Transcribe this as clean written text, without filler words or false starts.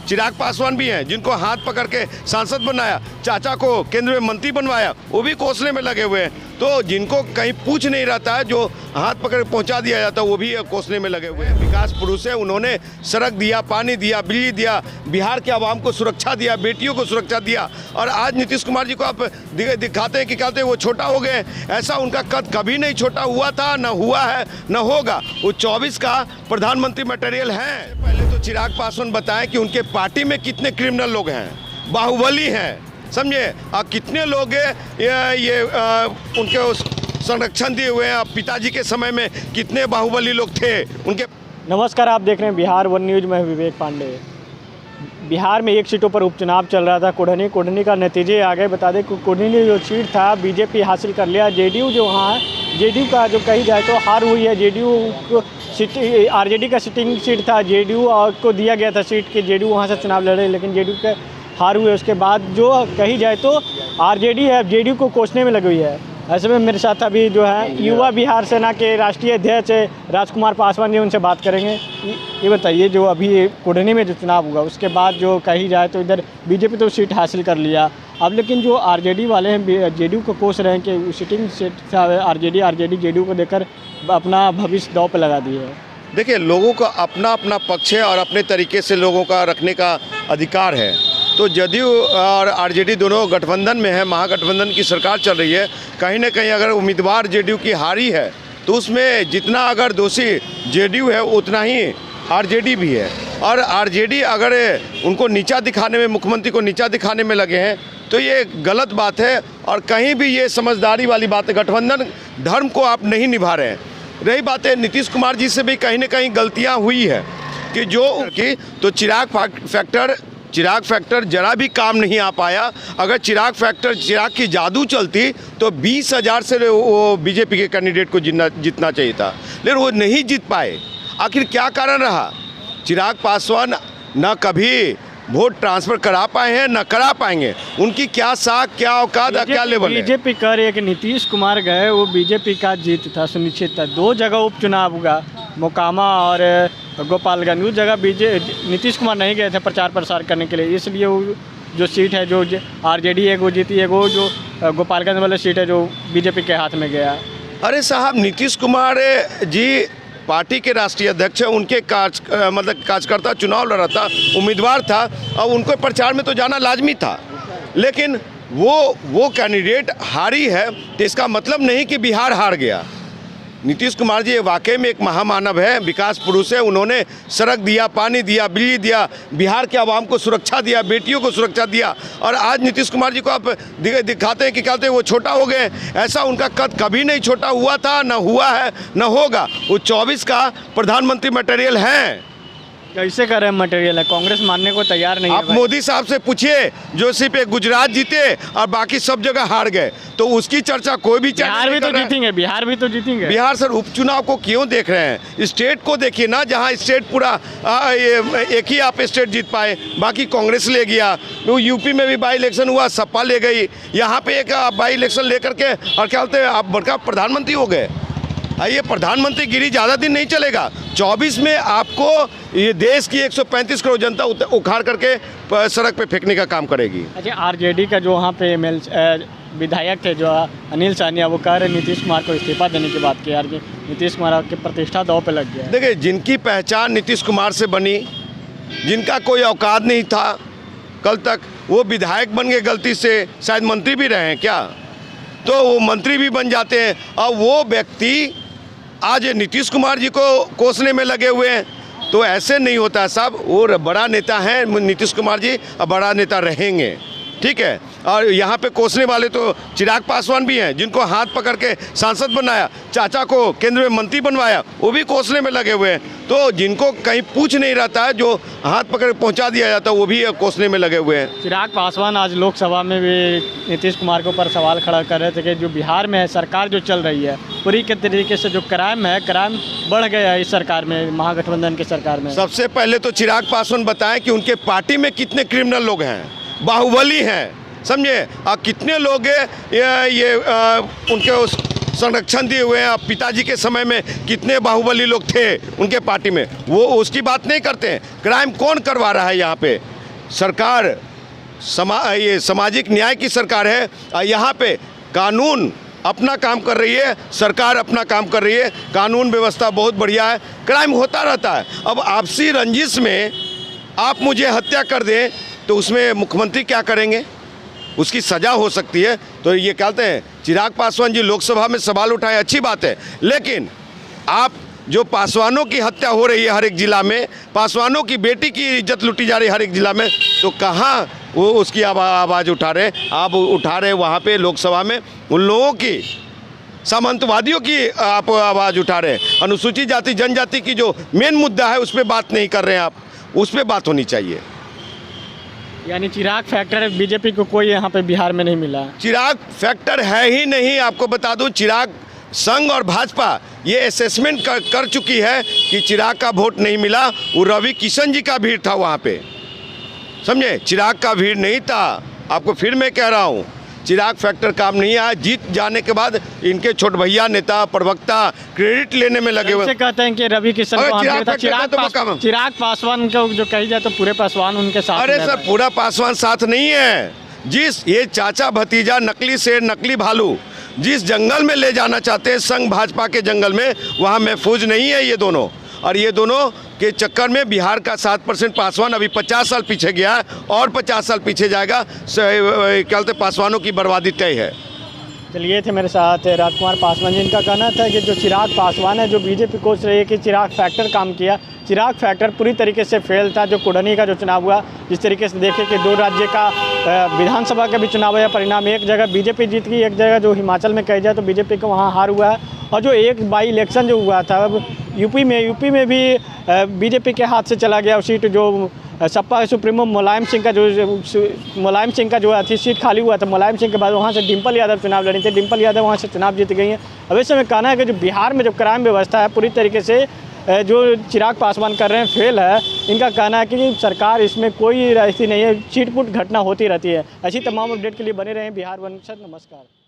चिराग पासवान भी हैं जिनको हाथ पकड़ के सांसद बनाया, चाचा को केंद्र में मंत्री बनवाया, वो भी कोसने में लगे हुए हैं। तो जिनको कहीं पूछ नहीं रहता है, जो हाथ पकड़ के पहुंचा दिया जाता है, वो भी कोसने में लगे हुए हैं। विकास पुरुष है, उन्होंने सड़क दिया, पानी दिया, बिजली दिया, बिहार के आवाम को सुरक्षा दिया, बेटियों को सुरक्षा दिया। और आज नीतीश कुमार जी को आप दिखाते हैं कि कहते हैं वो छोटा हो गए। ऐसा उनका कद कभी नहीं छोटा हुआ था, न हुआ है, न होगा। वो 24 का प्रधानमंत्री मटेरियल है। पहले तो चिराग पासवान बताएं कि उनके पार्टी में कितने क्रिमिनल लोग हैं, बाहुबली हैं, समझे। कितने लोग ये उनके संरक्षण दिए हुए हैं। पिताजी के समय में कितने बाहुबली लोग थे उनके। नमस्कार, आप देख रहे हैं बिहार वन न्यूज़ में विवेक पांडे। बिहार में 1 सीटों पर उपचुनाव चल रहा था। कोढ़नी का नतीजे आ गए। बता दें कोढ़नी जो सीट था बीजेपी हासिल कर लिया। जेडीयू जो वहाँ है, जेडीयू का जो कही जाए तो हार हुई है। जेडीयू को आरजेडी का सिटिंग सीट था, जेडीयू को दिया गया था सीट कि जेडीयू वहाँ से चुनाव लड़े, लेकिन जेडीयू के हार हुए। उसके बाद जो कही जाए तो आरजेडी है, जेडीयू को कोसने में लगी हुई है। ऐसे में मेरे साथ अभी जो है युवा बिहार सेना के राष्ट्रीय अध्यक्ष राजकुमार पासवान जी, उनसे बात करेंगे। ये बताइए, जो अभी कोढ़नी में जो चुनाव हुआ उसके बाद जो कही जाए तो इधर बीजेपी तो सीट हासिल कर लिया अब, लेकिन जो आरजेडी वाले हैं जेडीयू को कोस रहे हैं कि सिटिंग सीट आरजेडी जेडीयू को देकर अपना भविष्य दांव पे लगा दिए है। देखिए, लोगों का अपना अपना पक्ष है और अपने तरीके से लोगों का रखने का अधिकार है। तो जदयू और आरजेडी दोनों गठबंधन में है, महागठबंधन की सरकार चल रही है। कहीं ना कहीं अगर उम्मीदवार जेडीयू की हारी है तो उसमें जितना अगर दोषी जेडीयू है उतना ही आरजेडी भी है। और आरजेडी अगर उनको नीचा दिखाने में, मुख्यमंत्री को नीचा दिखाने में लगे हैं तो ये गलत बात है और कहीं भी ये समझदारी वाली बात है। गठबंधन धर्म को आप नहीं निभा रहे हैं। रही बात है नीतीश कुमार जी से भी कहीं ना कहीं गलतियाँ हुई है कि जो उनकी तो चिराग फैक्टर जरा भी काम नहीं आ पाया। अगर चिराग की जादू चलती तो 20,000 से वो बीजेपी के कैंडिडेट को जीतना चाहिए था, लेकिन वो नहीं जीत पाए। आखिर क्या कारण रहा? चिराग पासवान न कभी वोट ट्रांसफर करा पाए हैं, न करा पाएंगे। उनकी क्या साख, क्या औकात, क्या लेवल है। बीजेपी कह रही है कि नीतीश कुमार गए, वो बीजेपी का जीत था, सुनिश्चित था। 2 जगह उपचुनाव हुआ, मोकामा और गोपालगंज। उस जगह नीतीश कुमार नहीं गए थे प्रचार प्रसार करने के लिए, इसलिए वो जो सीट है जो आरजेडी है वो जीती है। वो जो गोपालगंज वाला सीट है जो बीजेपी के हाथ में गया। अरे साहब, नीतीश कुमार जी पार्टी के राष्ट्रीय अध्यक्ष है, उनके कार्यकर्ता चुनाव लड़ा था, उम्मीदवार था और उनको प्रचार में तो जाना लाजमी था। लेकिन वो कैंडिडेट हारी है तो इसका मतलब नहीं कि बिहार हार गया। नीतीश कुमार जी वाकई में एक महामानव है, विकास पुरुष है। उन्होंने सड़क दिया, पानी दिया, बिजली दिया, बिहार के आवाम को सुरक्षा दिया, बेटियों को सुरक्षा दिया। और आज नीतीश कुमार जी को आप दिखाते हैं कि कहते हैं वो छोटा हो गए। ऐसा उनका कद कभी नहीं छोटा हुआ था, न हुआ है, न होगा। वो 24 का प्रधानमंत्री मटेरियल है। कैसे कर रहे हैं मटेरियल है? कांग्रेस मानने को तैयार नहीं है। आप मोदी साहब से पूछिए जो सिर्फ एक गुजरात जीते और बाकी सब जगह हार गए, तो उसकी चर्चा कोई भी बिहार भी तो जीतेंगे, बिहार भी तो जीतेंगे। बिहार सर उपचुनाव को क्यों देख रहे हैं? स्टेट को देखिए ना, जहां स्टेट पूरा एक ही आप स्टेट जीत पाए, बाकी कांग्रेस ले गया। वो यूपी में भी बाई इलेक्शन हुआ, सपा ले गई। यहाँ पे एक बाई इलेक्शन लेकर के और क्या बोलते हैं आप बड़का प्रधानमंत्री हो गए। ये प्रधानमंत्री गिरी ज़्यादा दिन नहीं चलेगा। 24 में आपको ये देश की 135 करोड़ जनता उखाड़ करके सड़क पे फेंकने का काम करेगी। अच्छा, आरजेडी का जो वहाँ पे विधायक थे जो अनिल सानिया, वो कह रहे नीतीश कुमार को इस्तीफा देने की बात की। यार नीतीश कुमार की प्रतिष्ठा दांव पे लग गया। देखिए, जिनकी पहचान नीतीश कुमार से बनी, जिनका कोई औकात नहीं था कल तक, वो विधायक बन गए गलती से। शायद मंत्री भी रहे हैं क्या, तो वो मंत्री भी बन जाते हैं। और वो व्यक्ति आज नीतीश कुमार जी को कोसने में लगे हुए हैं। तो ऐसे नहीं होता साहब। वो बड़ा नेता हैं नीतीश कुमार जी, और बड़ा नेता रहेंगे, ठीक है। और यहाँ पे कोसने वाले तो चिराग पासवान भी हैं जिनको हाथ पकड़ के सांसद बनाया, चाचा को केंद्र में मंत्री बनवाया, वो भी कोसने में लगे हुए हैं। तो जिनको कहीं पूछ नहीं रहता है, जो हाथ पकड़ के पहुँचा दिया जाता है, वो भी कोसने में लगे हुए हैं। चिराग पासवान आज लोकसभा में भी नीतीश कुमार के ऊपर सवाल खड़ा कर रहे थे कि जो बिहार में सरकार जो चल रही है पूरी के तरीके से जो क्राइम बढ़ गया है इस सरकार में, महागठबंधन की सरकार में। सबसे पहले तो चिराग पासवान बताएं कि उनके पार्टी में कितने क्रिमिनल लोग हैं, बाहुबली हैं, समझे। कितने लोग ये उनके संरक्षण दिए हुए हैं। अब पिताजी के समय में कितने बाहुबली लोग थे उनके पार्टी में, वो उसकी बात नहीं करते हैं। क्राइम कौन करवा रहा है यहाँ पे? सरकार ये सामाजिक न्याय की सरकार है। यहाँ पे कानून अपना काम कर रही है, सरकार अपना काम कर रही है, कानून व्यवस्था बहुत बढ़िया है। क्राइम होता रहता है। अब आपसी रंजिश में आप मुझे हत्या कर दें तो उसमें मुख्यमंत्री क्या करेंगे? उसकी सज़ा हो सकती है। तो ये कहते हैं चिराग पासवान जी लोकसभा में सवाल उठाए, अच्छी बात है, लेकिन आप जो पासवानों की हत्या हो रही है हर एक ज़िला में, पासवानों की बेटी की इज्जत लूटी जा रही है हर एक ज़िला में, तो कहाँ वो उसकी आवाज़ उठा रहे? आप उठा रहे वहाँ पे लोकसभा में उन लोगों की, सामंतवादियों की आप आवाज़ उठा रहे हैं। अनुसूचित जाति जनजाति की जो मेन मुद्दा है उस पर बात नहीं कर रहे हैं आप, उस पर बात होनी चाहिए। यानी चिराग फैक्टर बीजेपी को कोई यहाँ पे बिहार में नहीं मिला। चिराग फैक्टर है ही नहीं। आपको बता दूं, चिराग संघ और भाजपा ये असेसमेंट कर चुकी है कि चिराग का वोट नहीं मिला। वो रवि किशन जी का भीड़ था वहाँ पे, समझे? चिराग का भीड़ नहीं था। आपको फिर मैं कह रहा हूँ, चिराग फैक्टर काम नहीं आया। जीत जाने के बाद इनके छोट भैया नेता प्रवक्ता क्रेडिट लेने में लगे हुए कहते हैं कि रवि किशन को चिराग पासवान को जो कही जाए तो पूरे पासवान उनके साथ। अरे सर, पूरा पासवान साथ नहीं है। जिस ये चाचा भतीजा नकली शेर नकली भालू जिस जंगल में ले जाना चाहते हैं संघ भाजपा के जंगल में, वहाँ महफूज नहीं है ये दोनों। और ये दोनों के चक्कर में बिहार का 7% पासवान अभी 50 साल पीछे गया है और 50 साल पीछे जाएगा। क्या बोलते, पासवानों की बर्बादी तय है। चलिए, थे मेरे साथ राजकुमार पासवान जी। इनका कहना था कि जो चिराग पासवान है, जो बीजेपी कोच रही है कि चिराग फैक्टर काम किया, चिराग फैक्टर पूरी तरीके से फेल था। जो कुढ़नी का जो चुनाव हुआ, जिस तरीके से देखे कि 2 राज्य का विधानसभा का भी चुनाव है, परिणाम एक जगह बीजेपी जीत गई, एक जगह जो हिमाचल में कही जाए तो बीजेपी को वहाँ हार हुआ है। और जो एक बाई इलेक्शन जो हुआ था अब यूपी में भी बीजेपी के हाथ से चला गया सीट। जो सपा के सुप्रीमो मुलायम सिंह का जो थी सीट खाली हुआ था, मुलायम सिंह के बाद वहाँ से डिम्पल यादव चुनाव लड़ी थी, डिम्पल यादव वहाँ से चुनाव जीत गई हैं। अब इस समय कहना है कि जो बिहार में जो क्राइम व्यवस्था है पूरी तरीके से जो चिराग पासवान कर रहे हैं फेल है। इनका कहना है कि सरकार इसमें कोई ऐसी नहीं है, छिटपुट घटना होती रहती है। ऐसी तमाम अपडेट के लिए बने रहें बिहार वन। नमस्कार।